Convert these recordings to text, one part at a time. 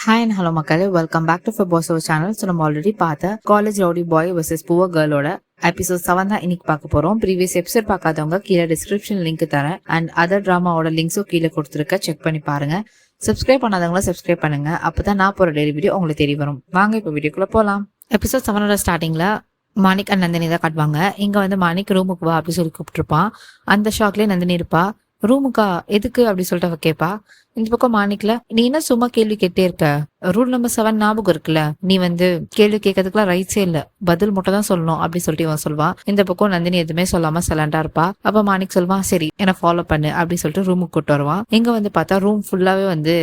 Hi and hello மக்களே, welcome back to football channel. So நம்ம already பார்த்த college rowdy boy versus poor கேர்ளோட episode 7 தான் இன்னைக்கு பார்க்க போறோம். ப்ரீவியஸ் எபிசோட் பார்க்காதவங்க கீழே டிஸ்கிரிப்ஷன் லிங்க் தரேன் அண்ட் அதர் டிராமாவோட லிங்க்ஸும் கீழே கொடுத்துருக்க, செக் பண்ணி பாருங்க. சப்ஸ்கிரைப் பண்ணாதவங்கள சப்ஸ்கிரைப் பண்ணுங்க, அப்பதான் நான் போற டெய்லி வீடியோ உங்களுக்கு தெரிய வரும். வாங்க இப்போ வீடியோக்குள்ள போலாம். எபிசோட் 7ஓட ஸ்டார்டிங்ல மாணிக் அண்ட் நந்தினி தான் காட்டுவாங்க. இங்க வந்து மாணிக் ரூமுக்கு வா அப்படி சொல்லி கூப்பிட்டுருப்பான். அந்த ஷாக்லயே நந்தினி இருப்பா. ரூமுக்கா எதுக்கு அப்படி சொல்லிட்டு அவ கேட்பா. இந்த பக்கம் மாணிக்கல, நீ என்ன சும்மா கேள்வி கேட்டே இருக்க, ரூல் நம்பர் 7 ஞாபகம் இருக்குல்ல, நீ வந்து கேள்வி கேட்கறதுக்குலாம் ரைட்ஸே இல்ல, பதில் மட்டும் தான் சொல்லணும் அப்படி சொல்லிட்டு இவன் சொல்வான். இந்த பக்கம் நந்தினி எதுவுமே சொல்லாம சைலண்டா இருப்பா. அப்ப மாணிக் சொல்வான், சரி என்ன ஃபாலோ பண்ணு அப்படி சொல்லிட்டு ரூமுக்கு கூட்டு வருவான். இங்க வந்து பார்த்தா ரூம் ஃபுல்லாவே வந்து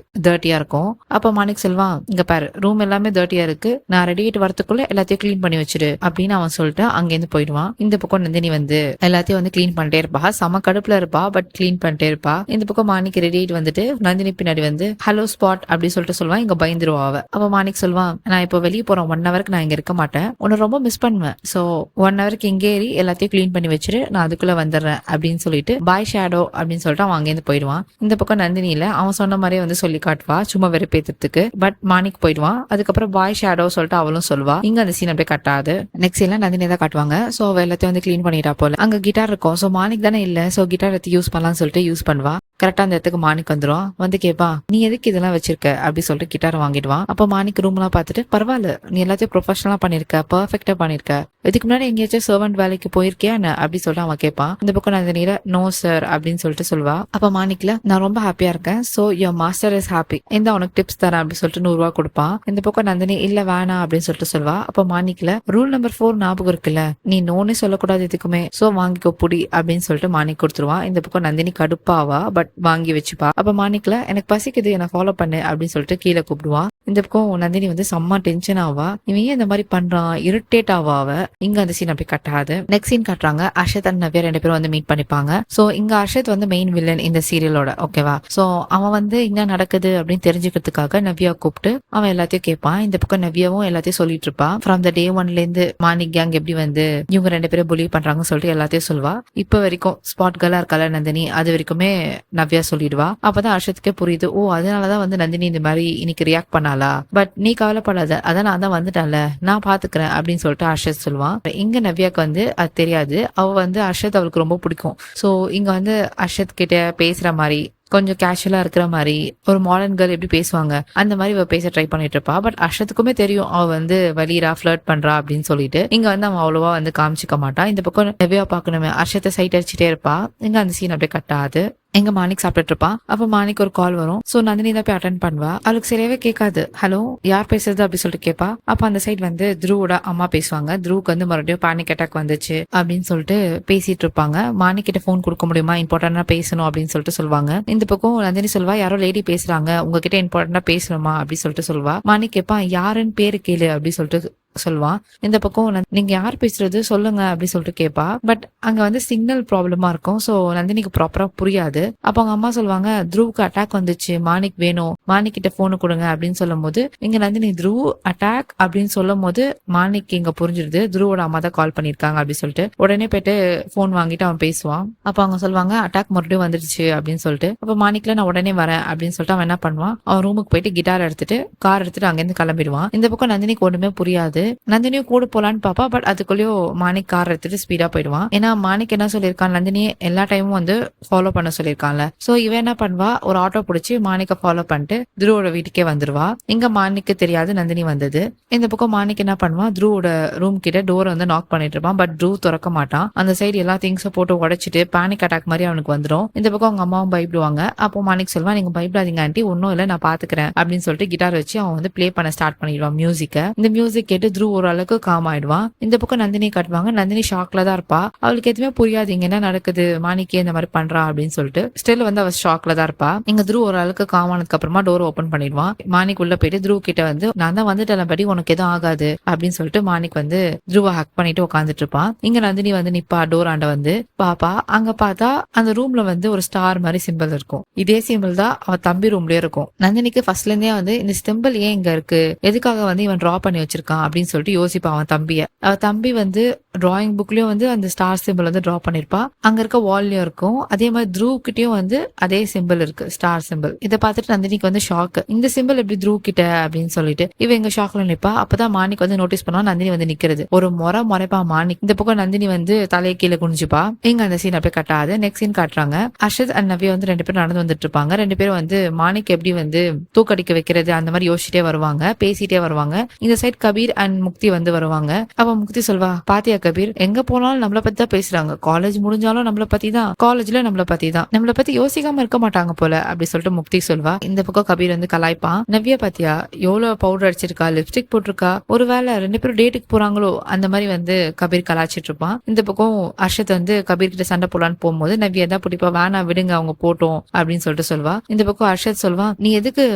டர்ட்டியா இருக்கும். அப்ப மாணிக் சொல்வான், இங்க பாரு ரூம் எல்லாமே டர்ட்டியா இருக்கு, நான் ரெடி ஆயிட்டு வரதுக்குள்ள எல்லாத்தையும் கிளீன் பண்ணி வச்சிரு அப்படின்னு அவன் சொல்லிட்டு அங்கேருந்து போயிடுவான். இந்த பக்கம் நந்தினி வந்து எல்லாத்தையும் வந்து கிளீன் பண்ணிட்டே இருப்பா. செம கடுப்புல இருப்பா, பட் கிளீன் பண்ணிட்டே இருப்பா. இந்த பக்கம் மாணிக் ரெடி ஆயிட்டு வந்துட்டு நந்தினி பின்னாடி வந்து ஹலோ ஸ்பாட் அப்படி சொல்லிட்டு சொல்லுவான். இங்க பயந்துருவா அவ. அப்ப மாணிக் சொல்வான், நான் இப்போ வெளியே போறேன், 1 ஹவருக்கு நான் இங்க இருக்க மாட்டேன், உன்னை ரொம்ப மிஸ் பண்ணுவேன், சோ 1 ஹவருக்கு இங்கே ஏறி எல்லாத்தையும் கிளீன் பண்ணி வச்சிரு, நான் அதுக்குள்ள வந்துடுறேன் அப்படின்னு சொல்லிட்டு பாய் ஷேடோ அப்படின்னு சொல்லிட்டு அவன் அங்கேருந்து போயிடுவான். இந்த பக்கம் நந்தினியில அவன் சொன்ன மாதிரியே வந்து சொல்லி காட்டுவா, சும்மா வெறுப்பேத்துறதுக்கு. பட் மாணிக் போயிடுவான். அதுக்கப்புறம் பாய் ஷேடோ சொல்லிட்டு அவளும் சொல்வா. இங்க அந்த சீன் அப்படியே கட்டாது. நெக்ஸ்ட் சீன்ல நந்தினி தான் காட்டுவாங்க. சோ அவ எல்லாத்தையும் வந்து கிளீன் பண்ணிட்டா போல. அங்க கிட்டார் இருக்கும். சோ மாணிக் தானே இல்ல, சோ கிட்டார் எடுத்து யூஸ் பண்ணலாம்னு சொல்லிட்டு யூஸ் பண்ணுவா. கரெக்டா அந்த இடத்துக்கு மாணிக் வந்துடும். வந்து கேப்பா, நீ எதுக்கு இதெல்லாம் வச்சிருக்க அப்படி சொல்லிட்டு கிட்டார் வாங்கிடுவான். அப்ப மாணிக் ரூம் எல்லாம் பார்த்துட்டு, பரவாயில்ல நீ எல்லாத்தையும் ப்ரொஃபஷனலா பண்ணிருக்க, பர்ஃபெக்டா பண்ணிருக்க, இதுக்கு முன்னாடி எங்கேயாச்சும் சர்வெண்ட் வேலைக்கு போயிருக்கியா என்ன அப்படி சொல்லிட்டு அவன் கேட்பான். இந்த பக்கம் நந்தினியில நோ சார் அப்படின்னு சொல்லிட்டு சொல்வா. அப்ப மாணிக்ல, நான் ரொம்ப ஹாப்பியா இருக்கேன், so your master is happy, இந்த உனக்கு டிப்ஸ் தரேன் அப்படி சொல்லிட்டு 100 ரூபா கொடுப்பான். இந்த பக்கம் நந்தினி, இல்ல வேணாம் அப்படின்னு சொல்லிட்டு சொல்வா. அப்ப மாணிக்ல, ரூல் நம்பர் 4 ஞாபகம் இருக்குல்ல, நீ நோனே சொல்லக்கூடாது எதுக்குமே, சோ வாங்கிக்கோ புடி அப்படின்னு சொல்லிட்டு மாணிக் கொடுத்துருவான். இந்த பக்கம் நந்தினி கடுப்பாவா, பட் வாங்கி வச்சுப்பா. அப்ப மாணிக்ல, எனக்கு பசிக்குது என்ன ஃபாலோ பண்ணு அப்படின்னு சொல்லிட்டு கீழே கூப்பிடுவான். இந்த பக்கம் நந்தினி வந்து செம்ம டென்ஷன் ஆவா. இவன் ஏன் இந்த மாதிரி பண்றான், இரிட்டேட் ஆவா அவ. இங்க அந்த சீன் அப்படி கட்டாது. நெக்ஸ்ட் சீன் காட்டுறாங்க. அர்ஷத் அண்ட் நவ்யா 2 பேரும் வந்து மீட் பண்ணிப்பாங்க. சோ இங்க அர்ஷத் வந்து மெயின் வில்லன் இந்த சீரியலோட, ஓகேவா. சோ அவன் வந்து என்ன நடக்குது அப்படின்னு தெரிஞ்சுக்கிறதுக்காக நவ்யா கூப்பிட்டு அவன் எல்லாத்தையும் கேட்பான். இந்த பக்கம் நவ்யாவும் எல்லாத்தையும் சொல்லிட்டு இருப்பான். ஃப்ரம் த டே 1ல இருந்து மாணிக் கேங் எப்படி வந்து இவங்க 2 பேரும் புலி பண்றாங்கன்னு சொல்லிட்டு எல்லாத்தையும் சொல்வா. இப்ப வரைக்கும் ஸ்பாட் கேர்லா இருக்கால நந்தினி, அது வரைக்குமே நவ்யா சொல்லிடுவா. அப்பதான் அர்ஷத்துக்கே புரியுது, ஓ அதனாலதான் வந்து நந்தினி இந்த மாதிரி இன்னைக்கு ரியாக்ட் பண்ணாலா, பட் நீ கவலைப்படாத, அதான் நான் தான் வந்துட்டேன்ல, நான் பாத்துக்கிறேன் அப்படின்னு சொல்லிட்டு அர்ஷத் சொல்லுவான். இங்க நவ்யாக்கு வந்து அது தெரியாது. அவ வந்து அர்ஷத் அவளுக்கு ரொம்ப பிடிக்கும். சோ இங்க வந்து அர்ஷத் கிட்ட பேசுற மாதிரி, கொஞ்சம் கேஷுவலா இருக்கிற மாதிரி, ஒரு மாடர்ன் கேர்ள் எப்படி பேசுவாங்க அந்த மாதிரி அவ பேச ட்ரை பண்ணிட்டு இருப்பா. பட் அர்ஷத்துக்குமே தெரியும் அவ வந்து வலிரா ஃபிளர்ட் பண்றா அப்படின்னு சொல்லிட்டு. இங்க வந்து அவன் அவ்வளவா வந்து காமிச்சிக்க மாட்டான். இந்த பக்கம் நவ்யா பாக்கணுமே, அர்ஷத்தை சைட் அடிச்சுட்டே இருப்பா. இங்க அந்த சீன் அப்படியே கட்டாது. எங்க மாணிக் சாப்பிட்டுட்டு இருப்பான். அப்ப மாணிக் ஒரு கால் வரும். சோ நந்தினி தான் போய் அட்டென்ட் பண்ணுவா. அவளுக்கு சரியாவே கேட்காது. ஹலோ யார் பேசுறது அப்படி சொல்லிட்டு கேட்பா. அப்ப அந்த சைட் வந்து த்ருவோட அம்மா பேசுவாங்க. த்ருவுக்கு வந்து மறுபடியும் பேனிக் அட்டாக் வந்துச்சு அப்படின்னு சொல்லிட்டு பேசிட்டு இருப்பாங்க. மாணிக் கிட்ட போன் கொடுக்க முடியுமா, இம்பார்ட்டன்டா பேசணும் அப்படின்னு சொல்லிட்டு சொல்லுவாங்க. இந்த பக்கம் நந்தினி சொல்வா, யாரோ லேடி பேசுறாங்க, உங்ககிட்ட இம்பார்ட்டன்டா பேசணுமா அப்படி சொல்லிட்டு சொல்வா. மாணிக் கேட்பான், யாருன்னு பேரு கேளு அப்படி சொல்லிட்டு சொல்லுவான். இந்த பக்கம் நீங்க யார் பேசுறது சொல்லுங்க அப்படி சொல்லிட்டு கேட்பா. பட் அங்க வந்து சிக்னல் ப்ராப்ளமா இருக்கும். சோ நந்தினிக்கு ப்ராப்பரா புரியாது. அப்ப அவங்க அம்மா சொல்லுவாங்க, த்ருவுக்கு அட்டாக் வந்துச்சு, மாணிக் வேணும், மாணிக் கிட்ட போனு கொடுங்க அப்படின்னு சொல்லும் போது, இங்க நந்தினி த்ருவ் அட்டாக் அப்படின்னு சொல்லும் போது மாணிக் இங்க புரிஞ்சிருது த்ருவோட அம்மா தான் கால் பண்ணிருக்காங்க அப்படின்னு சொல்லிட்டு உடனே போயிட்டு போன் வாங்கிட்டு அவன் பேசுவான். அப்ப அவங்க சொல்லுவாங்க, அட்டாக் மறுபடியும் வந்துருச்சு அப்படின்னு சொல்லிட்டு. அப்ப மாணிக்ல, நான் உடனே வரேன் அப்படின்னு சொல்லிட்டு அவன் என்ன பண்ணுவான், அவன் ரூமுக்கு போயிட்டு கிட்டார் எடுத்துட்டு கார் எடுத்துட்டு அங்கிருந்து கிளம்பிடுவான். இந்த பக்கம் நந்தினிக்கு ஒண்ணுமே புரியாது. நந்தினியும் கூட போலான்னு பாப்பா. பட் அதுக்குள்ளேயும் மாணிக் கார் எடுத்துட்டு ஸ்பீடா போயிடுவான். ஏன்னா மாணிக் என்ன சொல்லியிருக்கான், நந்தினியை எல்லா டைமும் வந்து ஃபாலோ பண்ண சொல்லியிருக்கான்ல. சோ இவன் என்ன பண்ணுவா, ஒரு ஆட்டோ பிடிச்சி மாணிக்க ஃபாலோ பண்ணிட்டு த்ருவோட வீட்டுக்கே வந்துருவா. இங்க மாணிக்கு தெரியாது நந்தினி வந்தது. இந்த பக்கம் மாணிக் என்ன பண்ணுவான், த்ருவோட ரூம் கிட்ட டோர் வந்து நாக் பண்ணிட்டு இருப்பான். பட் த்ரு திறக்க மாட்டான். அந்த சைடு எல்லா திங்ஸை போட்டு உடைச்சிட்டு பேனிக் அட்டாக் மாதிரி அவனுக்கு வந்துடும். இந்த பக்கம் அவங்க அம்மாவும் பயப்படுவாங்க. அப்போ மாணிக் சொல்வான், நீங்க பயப்படாதீங்க ஆண்டி, ஒன்னும் இல்ல, நான் பாத்துக்கிறேன் அப்படின்னு சொல்லிட்டு கிட்டார் வச்சு அவன் வந்து பிளே பண்ண ஸ்டார்ட் பண்ணிடுவான் மியூசிக்க. இந்த மியூசிக் கேட்டு த்ரு ஓரளவுக்கு காம் ஆயிடுவான். இந்த பக்கம் நந்தினி காட்டுவாங்க. நந்தினி ஷாக்ல தான் இருப்பா. அவளுக்கு எதுவுமே புரியாது, இங்க என்ன நடக்குது, மாணிக்கே இந்த மாதிரி பண்றா அப்படின்னு சொல்லிட்டு. ஸ்டில் வந்து அவ ஷாக்ல தான் இருப்பா. இங்க த்ரு ஓரளவுக்கு காம் ஆனதுக்கு அப்புறமா டோர் ஓபன் பண்ணிடுவான். மாணிக் உள்ள போயிட்டு த்ரு கிட்ட வந்து, நான் தான் வந்துட்டேன் படி, உனக்கு எதுவும் ஆகாது அப்படின்னு சொல்லிட்டு மாணிக் வந்து த்ருவ ஹக் பண்ணிட்டு உட்காந்துட்டு இருப்பான். இங்க நந்தினி வந்து நிப்பா டோர் ஆண்ட வந்து பாப்பா. அங்க பார்த்தா அந்த ரூம்ல வந்து ஒரு ஸ்டார் மாதிரி சிம்பிள் இருக்கும். இதே சிம்பிள் தான் அவ தம்பி ரூம்லயே இருக்கும். நந்தினிக்கு ஃபர்ஸ்ட்ல இருந்தே வந்து இந்த சிம்பிள் ஏன் இங்க இருக்கு, எதுக்காக வந்து இவன் டிரா பண்ணி வச்சிருக்கான் அப்படின்னு சொல்லிட்டு யோசிப்பான் அவன் தம்பிய. அவ தம்பி வந்து டிராயிங் புக்லயும் வந்து அந்த ஸ்டார் சிம்பிள் வந்து டிரா பண்ணிருப்பா. அங்க இருக்க வால்லயும் இருக்கும். அதே மாதிரி த்ரூ கிட்டயும் வந்து அதே சிம்பிள் இருக்கு, ஸ்டார் சிம்பிள். இதை பார்த்துட்டு நந்தினிக்கு வந்து ஷாக். இந்த சிம்பிள் எப்படி த்ரூ கிட்ட அப்படின்னு சொல்லிட்டு இவ எங்க ஷாக்ல நிப்பா. அப்பதான் மாணிக் வந்து நோட்டீஸ் பண்ணுவா நந்தினி வந்து நிக்கிறது. ஒரு முறைப்பா மாணிக். இந்த பக்கம் நந்தினி வந்து தலையை கீழே குனிஞ்சுப்பா. இங்க அந்த சீன் அப்படியே கட்டாது. நெக்ஸ்ட் சீன் காட்டுறாங்க. அர்ஷத் அண்ட் நவ்யா வந்து 2 பேரும் நடந்து வந்துட்டு இருப்பாங்க. 2 பேரும் வந்து மாணிக் எப்படி வந்து தூக்கடிக்க வைக்கிறது அந்த மாதிரி யோசிச்சுட்டே வருவாங்க, பேசிட்டே வருவாங்க. இந்த சைட் கபீர் அண்ட் முக்தி வந்து வருவாங்க. அப்ப முக்தி சொல்வா, பாத்தியா கபீர், எங்க போனாலும் நம்மள பத்தி தான் பேசுறாங்க. காலேஜ் முடிஞ்சாலும் நம்மள பத்தி தான், காலேஜ்ல நம்மள பத்தி தான், நம்மள பத்தி யோசிக்காம இருக்க மாட்டாங்க போல அப்படி சொல்லிட்டு முக்தி சொல்வா. இந்த பக்கம் கபீர் வந்து கலாய்ப்பான். நவ்யா பாத்தியா எவ்வளவு பவுடர் அடிச்சிருக்கா, லிப்ஸ்டிக் போட்டிருக்கா, ஒருவேளை 2 பேரும் டேட்டுக்கு போறாங்களோ அந்த மாதிரி வந்து கபீர் கலாய்ச்சிட்டு இருப்பான். இந்த பக்கம் அர்ஷத் வந்து கபீர் கிட்ட சண்டை போலான்னு போகும்போது நவ்யா தான் பிடிப்பா. வேணா விடுங்க அவங்க போட்டோம் அப்படின்னு சொல்லிட்டு சொல்வா. இந்த பக்கம் அர்ஷத் சொல்வா, நீ எதுக்கு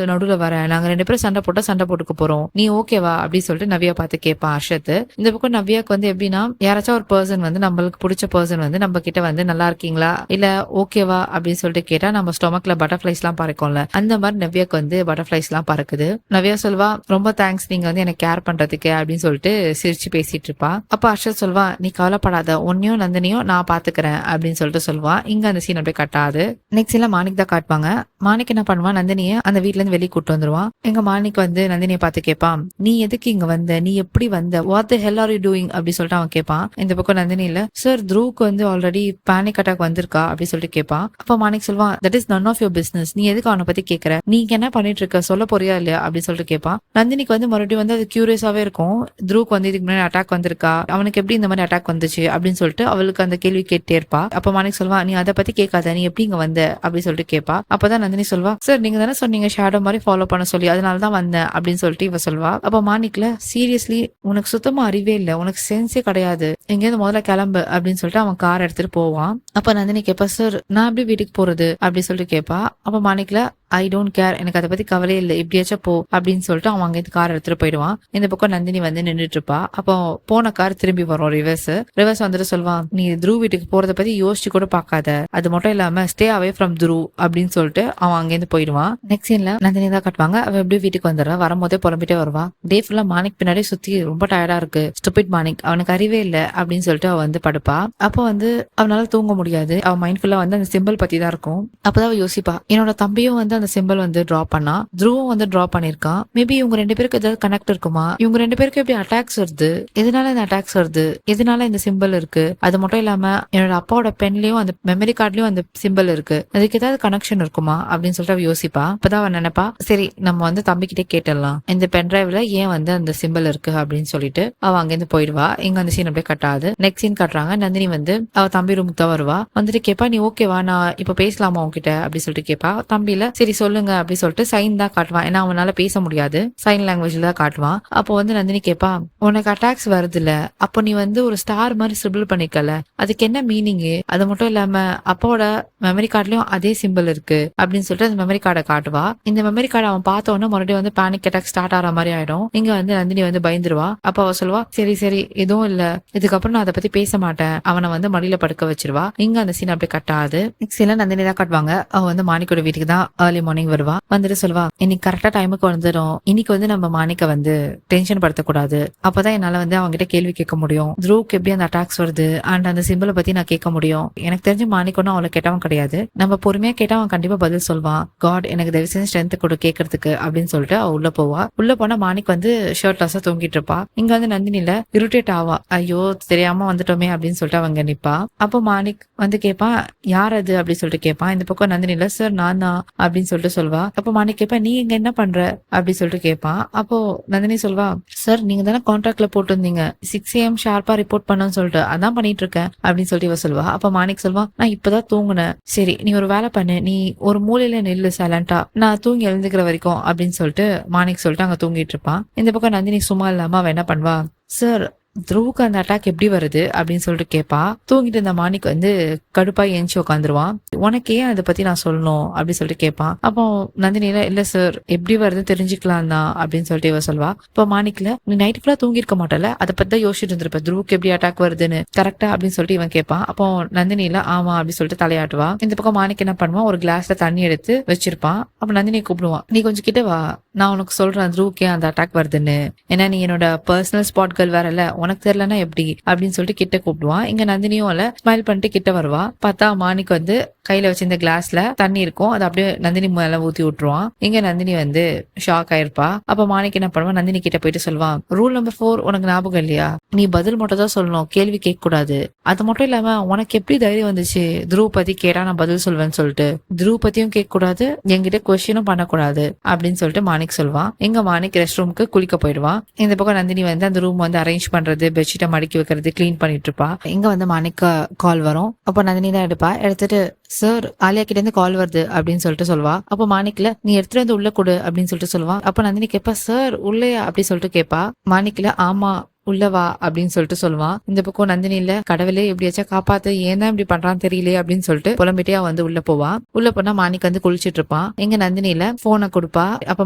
நடுவுல வர, நாங்க 2 பேரும் சண்டை போட்டா சண்டை போட்டுக்க போறோம், நீ ஓகேவா அப்படின்னு சொல்லிட்டு நவ்யா பார்த்து கேட்பான் அர்ஷத். இந்த பக்கம் நவ்யாக்கு வந்து எப்படின்னா, யாராச்சும் ஒரு பர்சன் வந்து நம்மளுக்கு பிடிச்ச பர்சன் வந்து நம்ம கிட்ட வந்து நல்லா இருக்கீங்களா இல்ல ஓகேவா அப்படின்னு சொல்லிட்டு கேட்டா நம்ம ஸ்டொமக்ல பட்டர்ஃபிளைஸ் எல்லாம் பறக்கும்ல, அந்த மாதிரி நவ்யாக்கு வந்து பட்டர்ஃபிளைஸ் எல்லாம் பறக்குது. நவ்யா சொல்வா, ரொம்ப தேங்க்ஸ் நீங்க வந்து எனக்கு கேர் பண்றதுக்கு அப்படின்னு சொல்லிட்டு சிரிச்சு பேசிட்டு இருப்பா. அப்ப அர்ஷத் சொல்வா, நீ கவலைப்படாத, உன்னையும் நந்தினியும் நான் பாத்துக்கிறேன் அப்படின்னு சொல்லிட்டு சொல்வா. இங்க அந்த சீன் அப்படியே கட்டாது. நெக்ஸ்ட் எல்லாம் மாணிக் தான் காட்டுவாங்க. மாணிக் என்ன பண்ணுவான், நந்தினிய அந்த வீட்ல இருந்து வெளியே கூட்டு வந்துருவான். எங்க மாணிக் வந்து நந்தினியை பார்த்து கேட்பான், நீ எதுக்கு இங்க வந்த, நீ எப்படி வந்த, what the hell are you doing அப்படி சொல்லிட்டு அவன் கேட்பான். இந்த பக்கம் நந்தினி இல்ல, சார் த்ரூக்கு வந்து ஆல்ரெடி பேனிக் அட்டாக் வந்திருக்கா அப்படி சொல்லிட்டு கேட்பான். அப்ப மாணிக் சொல்வான், that is none of your business, நீ எதுக்கு அவனை பத்தி கேட்கற, நீங்க என்ன பண்ணிட்டு இருக்க, சொல்ல போறியா இல்லையா அப்படி சொல்லிட்டு கேட்பான். நந்தினிக்கு வந்து மறுபடியும் வந்து அது கியூரியஸாவே இருக்கும். த்ரூக்கு வந்து இதுக்கு முன்னாடி அட்டாக் வந்திருக்கா, அவனுக்கு எப்படி இந்த மாதிரி அட்டாக் வந்துச்சு அப்படின்னு சொல்லிட்டு அவளுக்கு அந்த கேள்வி கேட்டே இருப்பா. அப்ப மாணிக் சொல்வா, நீ அதை பத்தி கேட்காத, நீ எப்படி இங்க வந்த அப்படி சொல்லிட்டு கேட்பா. அப்பதான் நந்தினி சொல்வா, சார் நீங்க தானே சொன்னீங்க ஷேடோ மாதிரி ஃபாலோ பண்ண சொல்லி, அதனாலதான் வந்தேன் அப்படின்னு சொல்லிட்டு இவ சொல்வா. அப்ப மாணிக்ல, சீரியஸ்லி உனக்கு சுத்தமா அறிவே இல்ல, உனக்கு சென்ஸே கிடையாது, எங்கேயாவது முதல்ல கிளம்பு அப்படின்னு சொல்லிட்டு அவன் கார் எடுத்துட்டு போவான். அப்ப நந்தினி கேப்பா, சார் நான் எப்படி வீட்டுக்கு போறது அப்படி சொல்லிட்டு கேட்பா. அப்ப மாணிக்ல, ஐ டோன்ட் கேர், எனக்கு அதை பத்தி கவலையே இல்லை, இப்படியாச்சும் போ அப்படின்னு சொல்லிட்டு அவன் அங்க கார் எடுத்துட்டு போயிடுவான். இந்த பக்கம் நந்தினி வந்து நின்றுட்டு இருப்பா. அப்போ போன கார் திரும்பி வரும் ரிவர்ஸ் வந்துட்டு சொல்வான், நீ த்ரூ வீட்டுக்கு போறத பத்தி யோசிச்சு கூட பாக்காத, அது மட்டும் இல்லாம ஸ்டே அவே ஃப்ரம் த்ரூ அப்படின்னு சொல்லிட்டு அவன் அங்கேருந்து போயிடுவான். நெக்ஸ்ட் சீன்ல நந்தினி தான் காட்டுவாங்க. அவ எப்படி வீட்டுக்கு வந்துடுறா. வரும்போதே புலம்பிட்டே வருவா. டே ஃபுல்லா மாணிக் பின்னாடி சுத்தி ரொம்ப டயர்டா இருக்கு, ஸ்டூபிட் மாணிக், அவனுக்கு அறிவே இல்ல அப்படின்னு சொல்லிட்டு அவ வந்து படுப்பா. அப்போ வந்து அவனால தூங்க முடியாது. அவ மைண்ட் ஃபுல்லா வந்து அந்த சிம்பிள் பத்தி தான் இருக்கும். அப்பதான் அவ யோசிப்பா, என்னோட தம்பியும் வந்து அந்த சிம்பிள் வந்து டிரா பண்ணா, த்ரூவும் வந்து டிரா பண்ணிருக்கான், மேபி இவங்க 2 பேருக்கு ஏதாவது கனெக்ட் இருக்குமா, இவங்க 2 பேருக்கு எப்படி அட்டாக்ஸ் வருது, எதனால இந்த அட்டாக்ஸ் வருது, எதனால இந்த சிம்பிள் இருக்கு, அது மட்டும் இல்லாம என்னோட அப்பாவோட பென்லயும் அந்த மெமரி கார்ட்லயும் அந்த சிம்பிள் இருக்கு, அதுக்கு ஏதாவது கனெக்ஷன் இருக்குமா அப்படின்னு சொல்லிட்டு அவ யோசிப்பா. அப்பதான் அவன் நினைப்பா, சரி நம்ம வந்து தம்பிக்கிட்டே கேட்டுடலாம், இந்த பென் டிரைவ்ல ஏன் வந்து அந்த சிம்பிள் இருக்கு அப்படின்னு சொல்லிட்டு அவ அங்கிருந்து போயிடுவா. இங்க அந்த சீன் அப்படியே கட்டாது. நெக்ஸ்ட் சீன் காட்டுறாங்க. நந்தினி வந்து அவ தம்பி ரூமுக்கு தான் வருவா. வந்துட்டு கேப்பா, நீ ஓகேவா, நான் இப்ப பேசலாமா உன்கிட்ட அப்படி சொல்லிட்டு கேப்பா. தம்பியில சரி சொல்லுங்க அப்படி சொல்லிட்டு சைன் தான் காட்டுவான். ஏன்னா அவனால பேச முடியாது, சைன் லாங்குவேஜ்ல தான் காட்டுவான். அப்போ வந்து நந்தினி கேப்பா, உனக்கு அட்டாக்ஸ் வருதுல, அப்போ நீ வந்து ஒரு ஸ்டார் மாதிரி சிம்பிள் பண்ணிக்கல, அதுக்கு என்ன மீனிங், அது மட்டும் இல்லாம அப்பாவோட மெமரி கார்ட்லயும் அதே சிம்பிள் இருக்கு அப்படின்னு சொல்லிட்டு அந்த மெமரி கார்டை காட்டுவா. இந்த மெமரி கார்டை அவன் பார்த்த உடனே மறுபடியும் வந்து பேனிக் அட்டாக் ஸ்டார்ட் ஆகிற மாதிரி ஆயிடும். இங்க வந்து நந்தினி வந்து பயந்துருவா. அப்ப அவ சொல்லுவா, சரி எதுவும் இல்ல, இதுக்கப்புறம் நான் அதை பத்தி பேச மாட்டேன், அவனை வந்து மடியில படுக்க வச்சிருவா. இங்க அந்த சீன் அப்படியே கட்டாது. நெக்ஸ்ட் சீன்ல நந்தினி தான் காட்டுவாங்க. அவ வந்து மாணிக்கோட வீட்டுக்கு தான் ஏர்லி மார்னிங் வருவா. வந்துட்டு சொல்வா, இன்னைக்கு கரெக்டா டைமுக்கு வந்துடும், இன்னைக்கு வந்து நம்ம மாணிக்க வந்து டென்ஷன் படுத்தக்கூடாது, அப்பதான் என்னால வந்து அவங்க கிட்ட கேள்வி கேட்க முடியும், த்ரூக்கு எப்படி அந்த அட்டாக்ஸ் வருது அண்ட் அந்த சிம்பிளை பத்தி நான் கேட்க முடியும். எனக்கு தெரிஞ்ச மாணிக்கொன்னும் அவளை கேட்டவன் கிடையாது, நம்ம பொறுமையா கேட்டா அவன் கண்டிப்பா பதில் சொல்வான், காட் எனக்கு தயவு செஞ்சு ஸ்ட்ரென்த் கொடு கேட்கறதுக்கு அப்படின்னு சொல்லிட்டு அவ உள்ள போவா. உள்ள போனா மாணிக் வந்து ஷர்ட்லெஸ்ஸா தூங்கிட்டு இருப்பா. இங்க வந்து நந்தினில இரிட்டேட் ஆவா, ஐயோ தெரியாம வந்துட்டோமே அப்படின்னு சொல்லிட்டு அவங்க நிப்பா. அப்போ மாணிக் வந்து கேட்பான், யார் அது அப்படின்னு சொல்லிட்டு கேட்பான். இந்த பக்கம் நந்தினில, சார் நான் தான் அப்படின்னு சொல்லிட்டு சொல்வா. அப்போ மாணிக் கேட்பா, நீ இங்க என்ன பண்ற அப்படின்னு சொல்லிட்டு கேட்பான். அப்போ நந்தினி சொல்வா, சார் நீங்க தானே கான்ட்ராக்ட்ல போட்டிருந்தீங்க 6 AM ஷார்ப்பா ரிப்போர்ட் பண்ணணும்னு சொல்லிட்டு, அதான் பண்ணிட்டு இருக்கேன் அப்படின்னு சொல்லிட்டு இவ சொல்வா. அப்ப மாணிக் சொல்வா, நான் இப்பதான் தூங்குனேன், சரி நீ ஒரு வேலை பண்ணு, நீ ஒரு மூலையில நில்லு சைலண்டா, நான் தூங்கி எழுந்துக்கிற வரைக்கும் அப்படின்னு சொல்லிட்டு மாணிக் சொல்லிட்டு அங்க தூங்கிட்டு இருப்பான். இந்த பக்கம் நந்தினி சும்மா இல்லாம அவ என்ன பண்ணுவா, சார் த்ரூவுக்கு அந்த அட்டாக் எப்படி வருது அப்படின்னு சொல்லிட்டு கேட்பா. தூங்கிட்டு இருந்த மாணிக் வந்து கடுப்பா எஞ்சி உட்காந்துருவான். உனக்கு ஏன் அதை பத்தி நான் சொல்லணும் அப்படின்னு சொல்லிட்டு கேட்பான். அப்போ நந்தினியில, இல்ல சார் எப்படி வருது தெரிஞ்சுக்கலாம் தான் அப்படின்னு சொல்லிட்டு இவ சொல்வா. இப்போ மாணிக்ல, நீ நைட் ஃபுல்லா தூங்கி இருக்க மாட்டல, அதை பத்தி தான் யோசிச்சுட்டு இருந்திருப்ப, த்ரூவுக்கு எப்படி அட்டாக் வருதுன்னு கரெக்டா அப்படின்னு சொல்லிட்டு இவன் கேட்பான். அப்போ நந்தினியில ஆமா அப்படின்னு சொல்லிட்டு தலையாட்டுவா. இந்த பக்கம் மாணிக் என்ன பண்ணுவான், ஒரு கிளாஸ்ல தண்ணி எடுத்து வச்சிருப்பான். அப்ப நந்தினியை கூப்பிடுவான், நீ கொஞ்சம் கிட்ட வா, நான் உனக்கு சொல்றேன் த்ரூவுக்கே அந்த அட்டாக் வருதுன்னு, ஏன்னா நீ என்னோட பர்சனல் ஸ்பாட் கேர்ள் வேற இல்ல, உனக்கு தெரியலன்னா எப்படி அப்படின்னு சொல்லிட்டு கிட்ட கூப்பிடுவான். இங்க நந்தினியும் இல்ல ஸ்மைல் பண்ணிட்டு கிட்ட வருவா. பார்த்தா மாணிக் வந்து கையில வச்சிருந்த கிளாஸ்ல தண்ணி இருக்கும், அதை அப்படியே நந்தினி மேல ஊத்தி விட்டுருவான். இங்க நந்தினி வந்து ஷாக் ஆயிருப்பா. அப்ப மாணிக் என்ன பண்ணுவான், நந்தினி கிட்ட போயிட்டு சொல்லுவான், ரூல் நம்பர் 4 உனக்கு ஞாபகம் இல்லையா, நீ பதில் மட்டும் தான் சொல்லணும், கேள்வி கேட்க கூடாது. அது மட்டும் இல்லாம உனக்கு எப்படி தைரியம் வந்துச்சு துருவ பத்தி கேட்டா நான் பதில் சொல்வேன்னு சொல்லிட்டு, துருவ பத்தியும் கேட்க கூடாது, என்கிட்ட கொஸ்டினும் பண்ணக்கூடாது அப்படின்னு சொல்லிட்டு மாணிக் சொல்லுவான். எங்க மாணிக் ரெஸ்ட் ரூமுக்கு குளிக்க போயிடுவான். இந்த பக்கம் நந்தினி வந்து அந்த ரூம் வந்து அரேஞ்ச் பண்றது, பெட்ஷீட்டை மடக்கி வைக்கிறது, கிளீன் பண்ணிட்டு இருப்பா. இங்க வந்து மாணிக் கால் வரும். அப்ப நந்தினி தான் எடுப்பா. எடுத்துட்டு சார் ஆலியா கிட்ட இருந்து கால் வருது அப்படின்னு சொல்லிட்டு சொல்லுவா. அப்ப மாணிக்ல நீ எடுத்துட்டு வந்து உள்ள கொடு அப்படின்னு சொல்லிட்டு சொல்லுவா. அப்ப நந்தினி கேப்பா, சார் உள்ளயா அப்படி சொல்லிட்டு கேப்பா. மாணிக்ல ஆமா உள்ளவா அப்படின்னு சொல்லிட்டு சொல்லுவான். இந்த பக்கம் நந்தினி இல்ல கடவுளே எப்படியாச்சும் காப்பாத்து, ஏன் தான் இப்படி பண்றான்னு தெரியலையே அப்படின்னு சொல்லிட்டு புலம்பிட்டே வந்து உள்ள போவான். உள்ள போனா மாணிக் வந்து குளிச்சிட்டு இருப்பான். எங்க நந்தினில போனை கொடுப்பா. அப்ப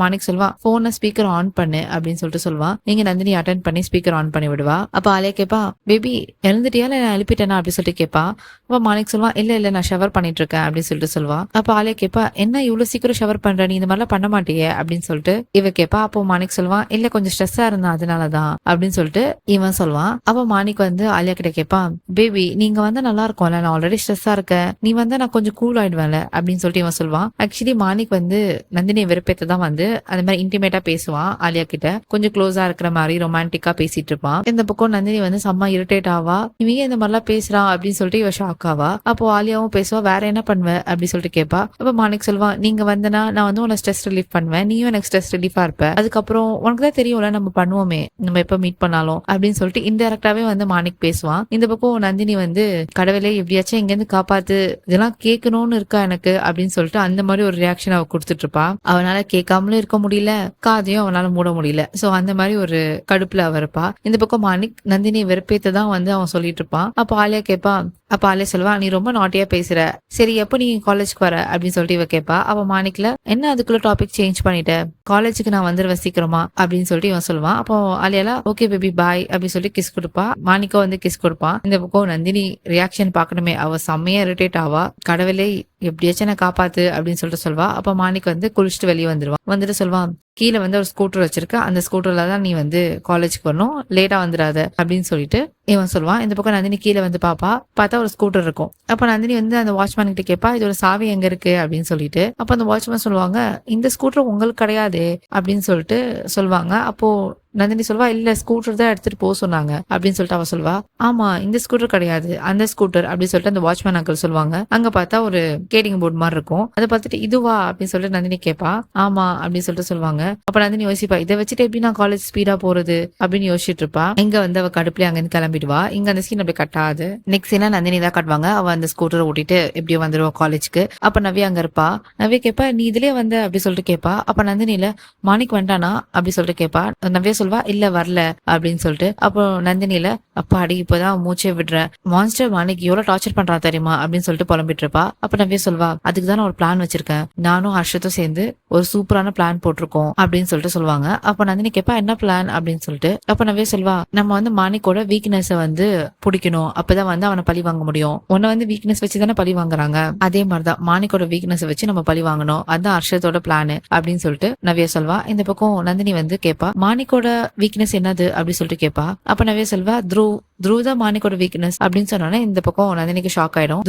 மாணிக் சொல்லுவான், போனை ஸ்பீக்கர் ஆன் பண்ணு அப்படின்னு சொல்லிட்டு சொல்லுவான். எங்க நந்தினி அட்டன் பண்ணி ஸ்பீக்கர் ஆன் பண்ணி விடுவா. அப்ப ஆலியா கேப்பா, பேபி எழுந்துட்டியா இல்ல நான் எழுப்பிட்டேனா அப்படின்னு சொல்லிட்டு கேப்பா. அப்ப மாணிக் சொல்லுவான், இல்ல நான் ஷவர் பண்ணிட்டு இருக்கேன் அப்படின்னு சொல்லிட்டு சொல்லுவா. அப்ப ஆலியா கேப்பா, என்ன இவ்வளவு சீக்கிரம் ஷவர் பண்ற, நீ இந்த மாதிரிலாம் பண்ண மாட்டியே அப்படின்னு சொல்லிட்டு இவ கேப்பா. அப்போ மாணிக் சொல்லுவான், இல்ல கொஞ்சம் ஸ்ட்ரெஸ்ஸா இருந்தா அதனாலதான் அப்படின்னு சொல்லிட்டு இவன் சொல்லுவான். அப்ப மாணிக் வந்து ஆலியா கிட்ட கேட்பான், பேபி நீங்க வந்து நல்லா இருக்கும்ல, நான் ஆல்ரெடி ஸ்ட்ரெஸ்ஸா இருக்கேன், நீ வந்து நான் கொஞ்சம் கூல் ஆயிடுவேன்ல அப்படின்னு சொல்லிட்டு இவன் சொல்லுவான். ஆக்சுவலி மாணிக் வந்து நந்தினியை வெறுப்பேத்த தான் வந்து அந்த மாதிரி இன்டிமேட்டா பேசுவான். ஆலியா கிட்ட கொஞ்சம் க்ளோஸா இருக்கிற மாதிரி ரொமான்டிக்கா பேசிட்டு இருப்பான். இந்த பக்கம் நந்தினி வந்து செம்ம இரிட்டேட் ஆவா. இவங்க இந்த மாதிரிலாம் பேசுறான் அப்படின்னு சொல்லிட்டு இவ ஷாக் ஆவா. அப்போ ஆலியாவும் பேசுவா, வேற என்ன பண்ணுவ அப்படின்னு சொல்லிட்டு கேட்பா. அப்ப மாணிக் சொல்லுவான், நீங்க வந்தனா நான் வந்து உன ஸ்ட்ரெஸ் ரிலீஃப் பண்ணுவேன், நீயும் எனக்கு ஸ்ட்ரெஸ் ரிலீஃபா இருப்ப, அதுக்கப்புறம் உனக்கு தான் தெரியும்ல நம்ம பண்ணுவோமே நம்ம எப்ப மீட் பண்ணாலும் அப்படின்னு சொல்லிட்டு இன்டெரக்டாவே வந்து மாணிக் பேசுவான். இந்த பக்கம் நந்தினி வந்து கடவுளே எப்படியாச்சும் இங்க இருந்து காப்பாத்து, இதெல்லாம் கேட்கணும்னு இருக்கா எனக்கு அப்படின்னு சொல்லிட்டு அந்த மாதிரி ஒரு ரியாக்ஷன் அவ கொடுத்துட்டு இருப்பா. அவனால கேட்காமலும் இருக்க முடியல, காதையும் அவனால மூட முடியல. சோ அந்த மாதிரி ஒரு கடுப்புல அவ இருப்பா. இந்த பக்கம் மாணிக் நந்தினியை வெறுப்பேத்த தான் வந்து அவன் சொல்லிட்டு இருப்பான். அப்ப ஆலியா கேப்பா. அப்ப ஆலியா சொல்லுவா, நீ ரொம்ப நாட்டியா பேசுற, சரி எப்ப நீ காலேஜ்க்கு வர அப்படின்னு சொல்லிட்டு இவ கேப்பா. அவ மாணிக்ல என்ன அதுக்குள்ள டாபிக் சேஞ்ச் பண்ணிட்ட, காலேஜுக்கு நான் வந்துருவேன் சீக்கிரமா அப்படின்னு சொல்லிட்டு இவன் சொல்லுவான். அப்போ ஆலியால ஓகே பேபி பாய் அப்படின்னு சொல்லி கிஸ் கொடுப்பா. மாணிக்கா வந்து கிஸ் கொடுப்பான். இந்த பக்கம் நந்தினி ரியாக்ஷன் பாக்கணுமே, அவ செம்மையா இரிட்டேட் ஆவா. கடவுளே எப்படியாச்சும் நான் காப்பாத்து அப்படின்னு சொல்லிட்டு சொல்வா. அப்ப மாணிக் வந்து குளிச்சுட்டு வெளியே வந்துருவான். வந்துட்டு சொல்வான், கீழே வந்து ஒரு ஸ்கூட்டர் வச்சிருக்க, அந்த ஸ்கூட்டர்ல தான் நீ வந்து காலேஜ்க்கு வரணும், லேட்டா வந்துடாத அப்படின்னு சொல்லிட்டு இவன் சொல்லுவான். இந்த பக்கம் நந்தினி கீழே வந்து பாப்பா. பார்த்தா ஒரு ஸ்கூட்டர் இருக்கும். அப்ப நந்தினி வந்து அந்த வாட்ச்மேன் கிட்ட கேப்பா, இதோட சாவி எங்க இருக்கு அப்படின்னு சொல்லிட்டு. அப்ப அந்த வாட்ச்மேன் சொல்லுவாங்க, இந்த ஸ்கூட்டர் உங்களுக்கு கிடையாது அப்படின்னு சொல்லிட்டு சொல்லுவாங்க. அப்போ நந்தினி சொல்வா, இல்ல ஸ்கூட்டர் தான் எடுத்துட்டு போக சொன்னாங்க அப்படின்னு சொல்லிட்டு அவ சொல்வா. ஆமா இந்த ஸ்கூட்டர் கிடையாது, அந்த ஸ்கூட்டர் அப்படின்னு சொல்லிட்டு அந்த வாட்ச்மேன் அங்கிள் சொல்லுவாங்க. அங்க பார்த்தா ஒரு கேடிங் போர்டு மாதிரி இருக்கும். அதை பார்த்துட்டு இதுவா அப்படின்னு சொல்லிட்டு நந்தினி கேப்பா. ஆமா அப்படின்னு சொல்லிட்டு சொல்லுவாங்க. அப்ப நந்தினி யோசிப்பா, இதை வச்சுட்டு எப்படி நான் காலேஜ் ஸ்பீடா போறது அப்படின்னு யோசிச்சுட்டு இருப்பா. இங்க வந்து அவ கடுப்புல அங்க இருந்து கிளம்பிடுவா. இங்க அந்த சீன் அப்படி கட்டாது. நெக்ஸ்ட் சீனா நந்தினி தான் காட்டுவாங்க. அவ அந்த ஸ்கூட்டரை ஓட்டிட்டு எப்படியோ வந்துருவா காலேஜ்க்கு. அப்ப நவ்யா அங்க இருப்பா. நவ்யா கேப்பா, நீ இதுலயே வந்த அப்படி சொல்லிட்டு கேப்பா. அப்ப நந்தினில மாணிக் வந்தானா அப்படி சொல்லிட்டு கேப்பா. நவ்யா சொல்வா, இல்ல வரல அப்படின்னு சொல்லிட்டு. அப்போ நந்தினில அப்பாடி இப்பதான் மூச்சே விடுறேன், மான்ஸ்டர் மாணிக் எவ்வளவு டார்ச்சர் பண்றான் தெரியுமா அப்படின்னு சொல்லிட்டு புலம்பிட்டு இருப்பா. அப்ப நவ்யா சொல்வா, அதுக்கு தான் ஒரு பிளான் வச்சிருக்கேன், நானும் ஹர்ஷத்தும் சேர்ந்து ஒரு சூப்பரான பிளான் போட்டிருக்கோம் அப்படின்னு சொல்லிட்டு சொல்லுவாங்க. அப்ப நந்தினி கேப்பா, என்ன பிளான் அப்படின்னு சொல்லிட்டு. அப்ப நவ்யா சொல்வா, நம்ம வந்து மாணிக்கோட வீக்னஸ் வந்து பிடிக்கணும், அப்பதான் வந்து அவனை பழி வாங்க முடியும். உன்னை வந்து வீக்னஸ் வச்சு தானே பழி வாங்குறாங்க, அதே மாதிரிதான் மாணிக்கோட வீக்னஸ் வச்சு நம்ம பழி வாங்கணும், அதுதான் ஹர்ஷத்தோட பிளான் அப்படின்னு சொல்லிட்டு நவ்யா சொல்வா. இந்த பக்கம் நந்தினி வந்து கேப்பா, மாணிக்கோட வீக்னஸ் என்னது அப்படின்னு சொல்லிட்டு கேப்பா. அப்ப நவ்யா சொல்வா, த்ரூ தான் மாணிக்கோட வீக்னஸ் அப்படின்னு சொன்னோன்னே இந்த பக்கம் நந்தினிக்கு ஷாக் ஆயிடும்.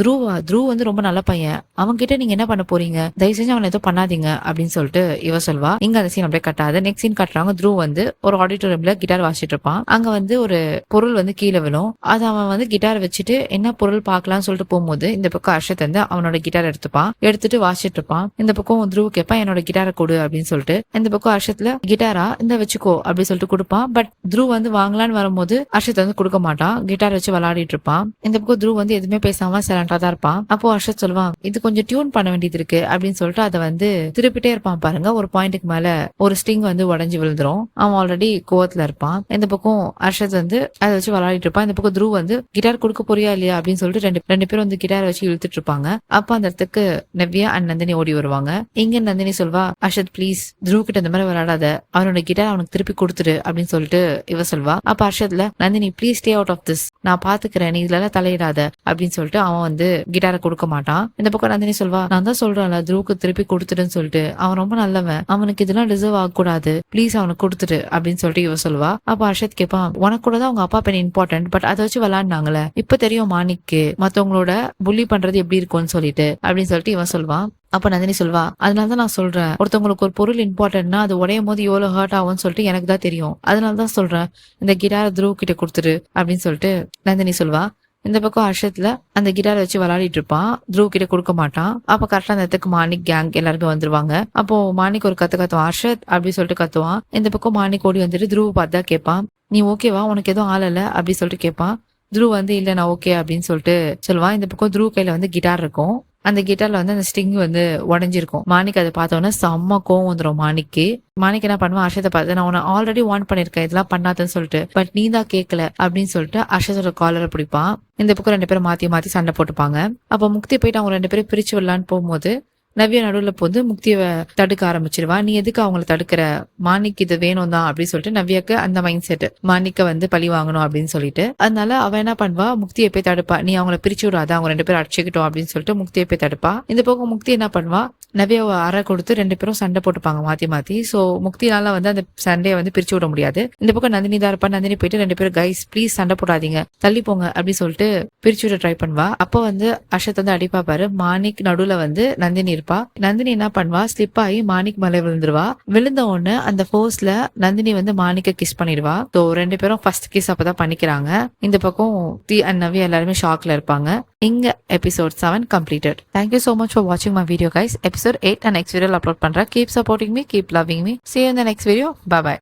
த்ரூ வந்து ரொம்ப நல்ல பையன், அவங்க கிட்ட நீங்க என்ன பண்ண போறீங்க, தயவு செஞ்சு அவனை எதுவும் பண்ணாதீங்க அப்படின்னு சொல்லிட்டு இவ சொல்வா. இங்க அந்த சீன் அப்படியே கட்டாது. நெக்ஸ்ட் சீன் கட்டுறாங்க. த்ரூ வந்து ஒரு ஆடிட்டோரியம்ல கிட்டார் வாசிட்டு இருப்பான். அங்க வந்து ஒரு பொருள் வந்து கீழே விழும். அது அவன் வந்து கிட்டார் வச்சுட்டு என்ன பொருள் பாக்கலாம்னு சொல்லிட்டு போகும்போது இந்த பக்கம் ஹர்ஷத் வந்து அவனோட கிட்டார் எடுத்துப்பான். எடுத்துட்டு வாசிட்டு இருப்பான். இந்த பக்கம் த்ரூ கேட்பான், என்னோட கிட்டாரை கொடு அப்படின்னு சொல்லிட்டு. இந்த பக்கம் ஹர்ஷத்ல கிட்டாரா இந்த வச்சுக்கோ அப்படின்னு சொல்லிட்டு கொடுப்பான். பட் த்ரூ வந்து வாங்கலான்னு வரும்போது ஹர்ஷத் வந்து கொடுக்க மாட்டான், கிட்டார் வச்சு விளையாடிட்டு இருப்பான். இந்த பக்கம் த்ரூ வந்து எதுவுமே பேசாம சைலண்டா தான் இருப்பான். அப்போ ஹர்ஷத் சொல்லுவான், இது கொஞ்சம் டியூன் பண்ண வேண்டியது இருக்கு அப்படின்னு சொல்லிட்டு அதை வந்து திருப்பிட்டே இருப்பான். பாருங்க ஒரு பாயிண்ட்டுக்கு மேல ஒரு ஸ்ட்ரிங் வந்து உடஞ்சி விழுந்துரும். அவன் ஆல்ரெடி கோவத்துல இருப்பான். இந்த பக்கம் ஹர்ஷத் வந்து அதை வச்சு விளையாடிட்டு இருப்பான். இந்த பக்கம் த்ரூ வந்து கிட்டார் கொடுக்க போறியா இல்லையா அப்படின்னு சொல்லிட்டு ரெண்டு பேரும் வந்து கிட்டார் வச்சு இழுத்துட்டு இருப்பாங்க. அப்ப அந்த இடத்துக்கு நவ்யா அண்ட் நந்தினி ஓடி வருவாங்க. இங்க நந்தினி சொல்வா, ஹர்ஷத் ப்ளீஸ் த்ரூ கிட்ட இந்த மாதிரி விளையாடாத, அவனோட கிட்டார் அவனுக்கு திருப்பி கொடுத்துரு அப்படின்னு சொல்லிட்டு இவ சொல்வா. அப்ப ஹர்ஷத்ல Nandini please stay out out of this, நான் பாத்துக்கிறேன், நீ இதுல தலையிடாத அப்படின்னு சொல்லிட்டு அவன் வந்து கிட்டாரை கொடுக்க மாட்டான். இந்த பக்கம் நந்தினி சொல்வா, நான் தான் சொல்றேன்ல த்ருவுக்கு திருப்பி கொடுத்துடுன்னு சொல்லிட்டு, அவன் ரொம்ப நல்லவன், அவனுக்கு இதெல்லாம் டிசர்வ் ஆகக்கூடாது, ப்ளீஸ் அவனுக்கு கொடுத்துட்டு அப்படின்னு சொல்லிட்டு இவ சொல்லுவா. அப்ப ஹர்ஷத் கேட்பான், உனக்கு கூட தான் உங்க அப்பா பெண் இம்பார்ட்டன்ட், பட் அதை வச்சு விளையாடுனாங்களே, இப்ப தெரியும் மாணிக்கு மத்தவங்களோட புள்ளி பண்றது எப்படி இருக்கும்னு சொல்லிட்டு அப்படின்னு சொல்லிட்டு இவன் சொல்வான். அப்ப நந்தினி சொல்வா, அதனாலதான் நான் சொல்றேன், ஒருத்தவங்களுக்கு ஒரு பொருள் இம்பார்ட்டன்ட்னா அது உடையும் போது எவ்வளவு ஹர்ட் ஆகும்னு சொல்லிட்டு எனக்கு தான் தெரியும், அதனாலதான் சொல்றேன் இந்த கிட்டாரை த்ருவ் கிட்ட கொடுத்துரு அப்படின்னு சொல்லிட்டு நந்தினி சொல்வா. இந்த பக்கம் ஹர்ஷத்ல அந்த கிட்டாரை வச்சு விளையாடிட்டு இருப்பான், த்ருவ் கிட்ட கொடுக்க மாட்டான். அப்ப கரெக்டா அந்த இடத்துக்கு மாணிக் கேங் எல்லாருமே வந்துருவாங்க. அப்போ மாணிக் ஒரு கத்துவான், ஹர்ஷத் அப்படின்னு சொல்லிட்டு கத்துவான். இந்த பக்கம் மாணிக் ஓடி வந்துட்டு த்ருவ் பார்த்தா கேட்பான், நீ ஓகேவா, உனக்கு எதுவும் ஆளல அப்படின்னு சொல்லிட்டு கேட்பான். த்ருவ் வந்து இல்ல நான் ஓகே அப்படின்னு சொல்லிட்டு சொல்லுவான். இந்த பக்கம் த்ருவ் கையில வந்து கிட்டார் இருக்கும். அந்த கிட்டார்ல வந்து அந்த ஸ்ட்ரிங் வந்து உடஞ்சிருக்கும். மாணிக் அதை பார்த்தோன்னா செம்ம கோவம் வந்துடும் மாணிக்கு. மாணிக் என்ன பண்ணுவான், ஹர்ஷத்தை பார்த்து, நான் உன்னை ஆல்ரெடி வார்ன் பண்ணிருக்கேன் இதெல்லாம் பண்ணாதுன்னு சொல்லிட்டு, பட் நீ தான் கேட்கல அப்படின்னு சொல்லிட்டு ஹர்ஷத்தோட காலரை பிடிப்பான். இந்த பக்கம் 2 பேரும் மாத்தி மாத்தி சண்டை போட்டுப்பாங்க. அப்ப முக்தி போயிட்டு அவங்க 2 பேரும் பிரிச்சு விடலான்னு போகும்போது நவ்யா நடுவுல போது முக்தியை தடுக்க ஆரம்பிச்சிருவா. நீ எதுக்கு அவங்கள தடுக்கிற, மாணிக் இது வேணும் தான் அப்படின்னு சொல்லிட்டு நவ்யாக்கு அந்த மைண்ட் செட், மாணிக்க வந்து பழி வாங்கணும் அப்படின்னு சொல்லிட்டு. அதனால அவ என்ன பண்ணுவா, முக்தியை போய் தடுப்பா, நீ அவங்கள பிரிச்சு விடாத, அவங்க 2 பேரும் அடிச்சுக்கிட்டோம் அப்படின்னு சொல்லிட்டு முக்தியை போய் தடுப்பா. இந்த பக்கம் முக்தி என்ன பண்ணுவா, நவ்யாவை அறை கொடுத்து 2 பேரும் சண்டை போட்டுப்பாங்க மாத்தி மாத்தி. சோ முக்தினால வந்து அந்த சண்டையை வந்து பிரிச்சு விட முடியாது. இந்த பக்கம் நந்தினி தான் இருப்பா. நந்தினி போயிட்டு 2 பேரும் கைஸ் ப்ளீஸ் சண்டை போடாதீங்க, தள்ளி போங்க அப்படின்னு சொல்லிட்டு பிரிச்சு விட ட்ரை பண்ணுவா. அப்ப வந்து ஹர்ஷத் வந்து அடிப்பா பாரு. மாணிக் நடுவுல வந்து நந்தினி இருப்பா. நந்தினி என்ன பண்ணுவா, ஸ்லிப் ஆகி மாணிக் மேல விழுந்துருவா. விழுந்த உடனே அந்த ஃபோர்ஸ்ல நந்தினி வந்து மாணிக்க கிஸ் பண்ணிடுவா. ஸோ 2 பேரும் ஃபர்ஸ்ட் கிஸ் அப்பதான் பண்ணிக்கிறாங்க. இந்த பக்கம் தி அண்ட் நவ்யா எல்லாருமே ஷாக்ல இருப்பாங்க. இங்க episode 7 completed. Thank you so much for watching my video guys. Episode 8 and next video upload பண்றேன். Keep supporting me, keep loving me. See you in the next video. Bye bye.